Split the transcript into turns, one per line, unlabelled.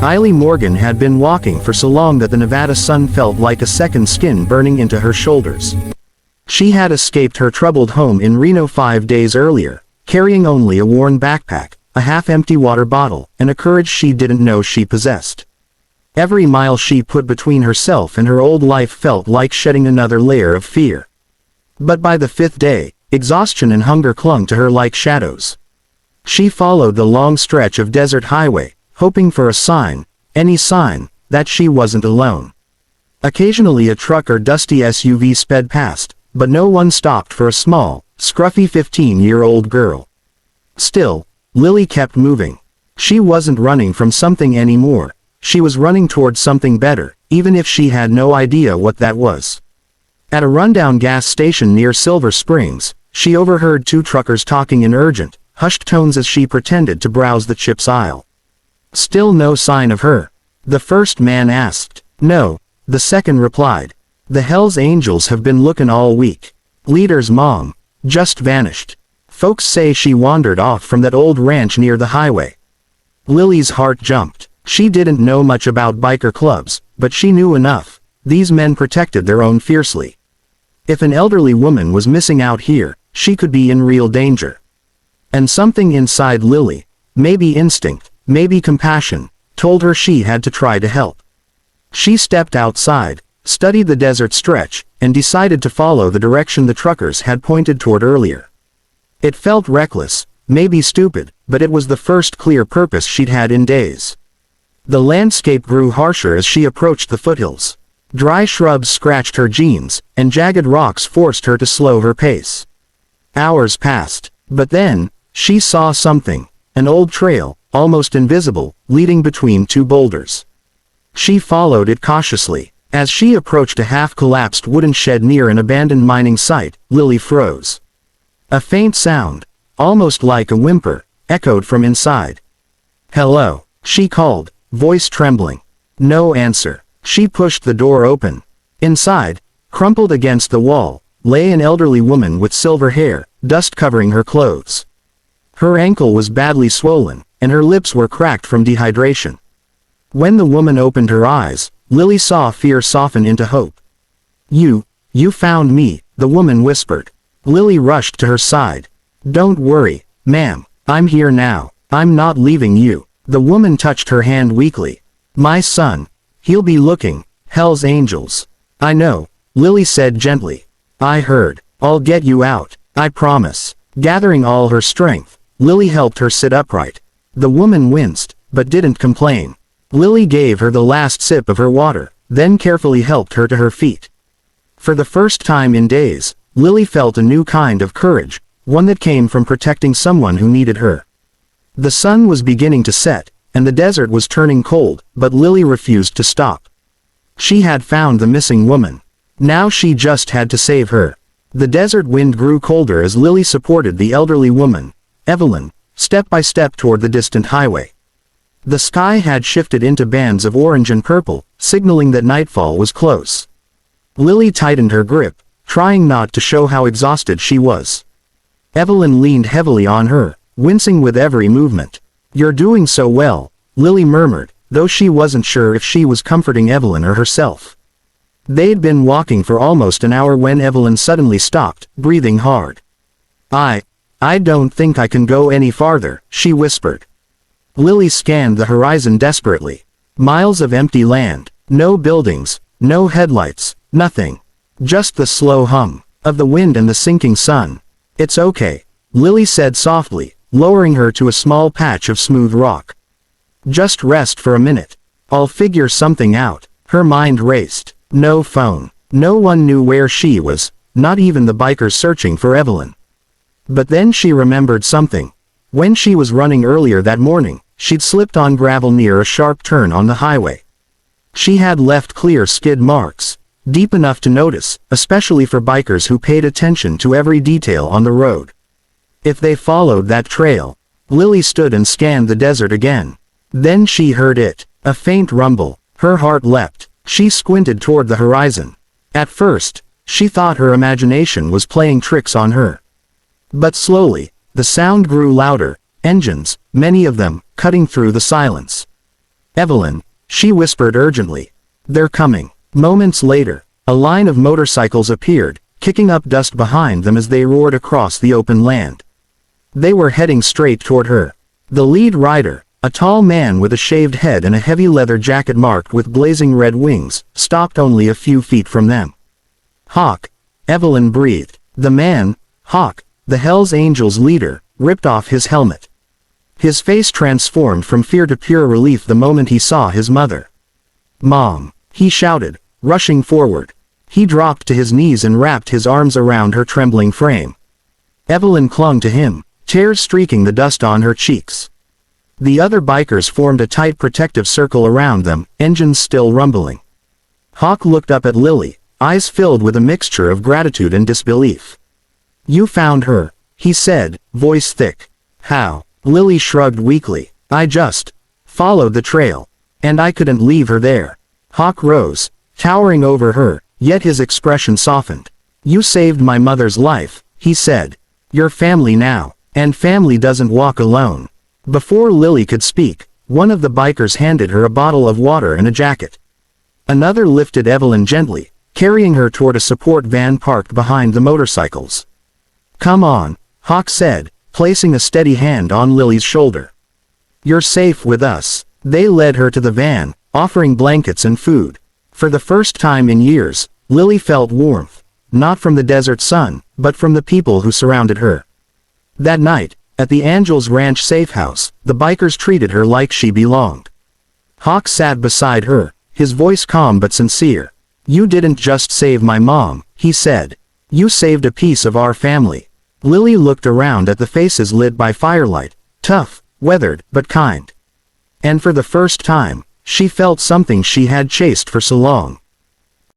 Eileen Morgan had been walking for so long that the Nevada sun felt like a second skin burning into her shoulders. She had escaped her troubled home in Reno 5 days earlier, carrying only a worn backpack, a half-empty water bottle, and a courage she didn't know she possessed. Every mile she put between herself and her old life felt like shedding another layer of fear. But by the 5th day, exhaustion and hunger clung to her like shadows. She followed the long stretch of desert highway, hoping for a sign, any sign, that she wasn't alone. Occasionally a truck or dusty SUV sped past, but no one stopped for a small, scruffy 15-year-old girl. Still, Lily kept moving. She wasn't running from something anymore, she was running towards something better, even if she had no idea what that was. At a rundown gas station near Silver Springs, she overheard 2 truckers talking in urgent, hushed tones as she pretended to browse the chips aisle. Still no sign of her. The first man asked. "No," the second replied. "The Hells Angels have been looking all week. Leader's mom just vanished. Folks say she wandered off from that old ranch near the highway." Lily's heart jumped. She didn't know much about biker clubs, but she knew enough. These men protected their own fiercely. If an elderly woman was missing out here, she could be in real danger. And something inside Lily, maybe instinct, maybe compassion, told her she had to try to help. She stepped outside, studied the desert stretch, and decided to follow the direction the truckers had pointed toward earlier. It felt reckless, maybe stupid, but it was the first clear purpose she'd had in days. The landscape grew harsher as she approached the foothills. Dry shrubs scratched her jeans, and jagged rocks forced her to slow her pace. Hours passed, but then, she saw something, an old trail, almost invisible, leading between 2 boulders. She followed it cautiously. As she approached a half-collapsed wooden shed near an abandoned mining site, Lily froze. A faint sound, almost like a whimper, echoed from inside. "Hello," she called, voice trembling. No answer. She pushed the door open. Inside, crumpled against the wall, lay an elderly woman with silver hair, dust covering her clothes. Her ankle was badly swollen, and her lips were cracked from dehydration. When the woman opened her eyes, Lily saw fear soften into hope. You found me," the woman whispered. Lily rushed to her side. "Don't worry, ma'am, I'm here now. I'm not leaving you." The woman touched her hand weakly. "My son. He'll be looking. Hell's Angels." "I know," Lily said gently. "I heard. I'll get you out, I promise." Gathering all her strength, Lily helped her sit upright. The woman winced, but didn't complain. Lily gave her the last sip of her water, then carefully helped her to her feet. For the first time in days, Lily felt a new kind of courage, one that came from protecting someone who needed her. The sun was beginning to set, and the desert was turning cold, but Lily refused to stop. She had found the missing woman. Now she just had to save her. The desert wind grew colder as Lily supported the elderly woman, Evelyn, step by step toward the distant highway. The sky had shifted into bands of orange and purple, signaling that nightfall was close. Lily tightened her grip, trying not to show how exhausted she was. Evelyn leaned heavily on her, wincing with every movement. "You're doing so well," Lily murmured, though she wasn't sure if she was comforting Evelyn or herself. They'd been walking for almost an hour when Evelyn suddenly stopped, breathing hard. I don't think I can go any farther," she whispered. Lily scanned the horizon desperately. Miles of empty land, no buildings, no headlights, nothing. Just the slow hum of the wind and the sinking sun. "It's okay," Lily said softly, lowering her to a small patch of smooth rock. "Just rest for a minute. I'll figure something out." Her mind raced. No phone. No one knew where she was, not even the bikers searching for Evelyn. But then she remembered something. When she was running earlier that morning, she'd slipped on gravel near a sharp turn on the highway. She had left clear skid marks, deep enough to notice, especially for bikers who paid attention to every detail on the road. If they followed that trail, Lily stood and scanned the desert again. Then she heard it, a faint rumble. Her heart leapt. She squinted toward the horizon. At first, she thought her imagination was playing tricks on her. But slowly, the sound grew louder, engines, many of them, cutting through the silence. Evelyn, she whispered urgently. They're coming. Moments later, a line of motorcycles appeared, kicking up dust behind them as they roared across the open land. They were heading straight toward her. The lead rider, a tall man with a shaved head and a heavy leather jacket marked with blazing red wings, stopped only a few feet from them. Hawk, Evelyn breathed. The man, Hawk, the Hells Angels leader, ripped off his helmet. His face transformed from fear to pure relief the moment he saw his mother. "Mom!" he shouted, rushing forward. He dropped to his knees and wrapped his arms around her trembling frame. Evelyn clung to him, tears streaking the dust on her cheeks. The other bikers formed a tight protective circle around them, engines still rumbling. Hawk looked up at Lily, eyes filled with a mixture of gratitude and disbelief. "You found her," he said, voice thick. "How?" Lily shrugged weakly. "I just followed the trail. And I couldn't leave her there." Hawk rose, towering over her, yet his expression softened. "You saved my mother's life," he said. "You're family now, and family doesn't walk alone." Before Lily could speak, one of the bikers handed her a bottle of water and a jacket. Another lifted Evelyn gently, carrying her toward a support van parked behind the motorcycles. "Come on," Hawk said, placing a steady hand on Lily's shoulder. "You're safe with us." They led her to the van, offering blankets and food. For the first time in years, Lily felt warmth, not from the desert sun, but from the people who surrounded her. That night, at the Angels Ranch safe house, the bikers treated her like she belonged. Hawk sat beside her, his voice calm but sincere. "You didn't just save my mom," he said. "You saved a piece of our family." Lily looked around at the faces lit by firelight, tough, weathered, but kind. And for the first time, she felt something she had chased for so long.